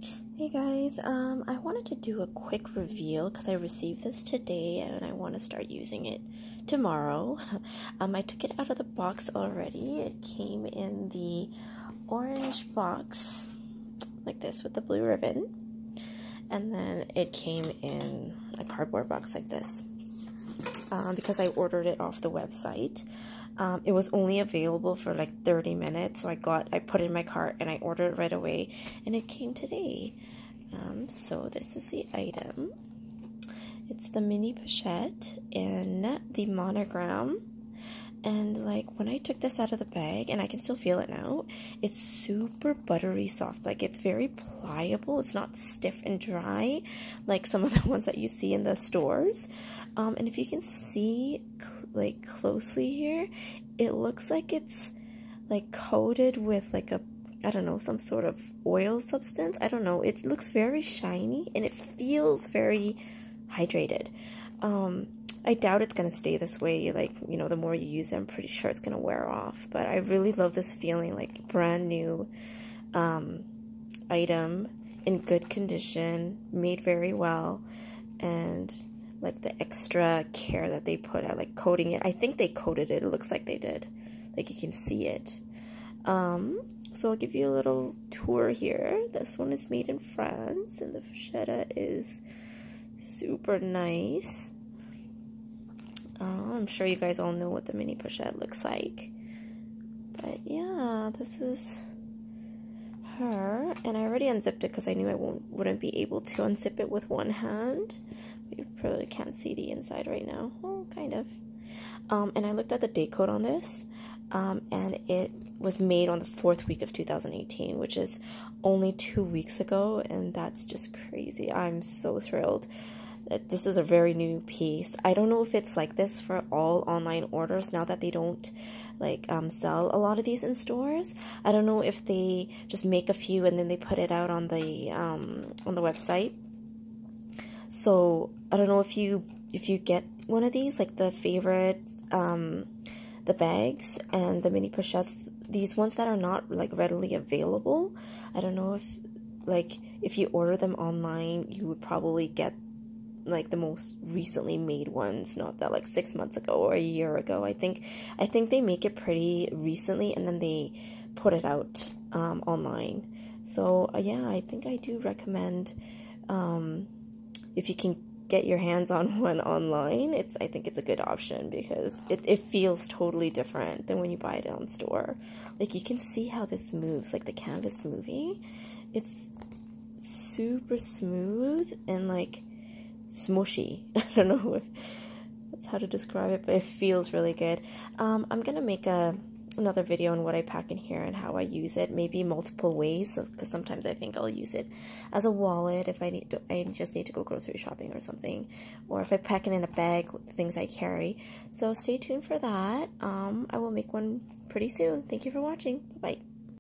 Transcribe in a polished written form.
Hey guys, I wanted to do a quick reveal because I received this today and I want to start using it tomorrow. I took it out of the box already. It came in the orange box like this with the blue ribbon, and then it came in a cardboard box like this because I ordered it off the website. It was only available for like 30 minutes, so I put it in my cart and I ordered it right away, and it came today. So this is the item. It's the mini pochette in the monogram, and like when I took this out of the bag, and I can still feel it now, it's super buttery soft. Like it's very pliable. It's not stiff and dry like some of the ones that you see in the stores. And if you can see like closely here, it looks like it's like coated with like a, I don't know, some sort of oil substance. I don't know. It looks very shiny and it feels very hydrated. I doubt it's going to stay this way. Like, you know, the more you use it, I'm pretty sure it's going to wear off. But I really love this feeling, like brand new item in good condition, made very well, and like the extra care that they put at like coating it. I think they coated it. It looks like they did. Like you can see it. So I'll give you a little tour here. This one is made in France, and the pochette is super nice. I'm sure you guys all know what the mini pochette looks like. But yeah, this is her. And I already unzipped it because I knew I wouldn't be able to unzip it with one hand. You probably can't see the inside right now. Oh, kind of. And I looked at the date code on this, and it was made on the 4th week of 2018, which is only 2 weeks ago, and that's just crazy. I'm so thrilled that this is a very new piece. I don't know if it's like this for all online orders now that they don't like sell a lot of these in stores. I don't know if they just make a few and then they put it out on the website. So I don't know if you get one of these, like the favorite the bags and the mini pochettes, these ones that are not like readily available. I don't know if you order them online, you would probably get like the most recently made ones, not that like 6 months ago or a year ago. I think they make it pretty recently and then they put it out online. So yeah, I think I do recommend if you can get your hands on one online, I think it's a good option because it feels totally different than when you buy it on store. Like you can see how this moves, like the canvas moving. It's super smooth and like smushy. I don't know if that's how to describe it, but it feels really good. I'm gonna make another video on what I pack in here and how I use it, maybe multiple ways, because sometimes I think I'll use it as a wallet if I just need to go grocery shopping or something, or if I pack it in a bag with the things I carry. So stay tuned for that. I will make one pretty soon. Thank you for watching. Bye.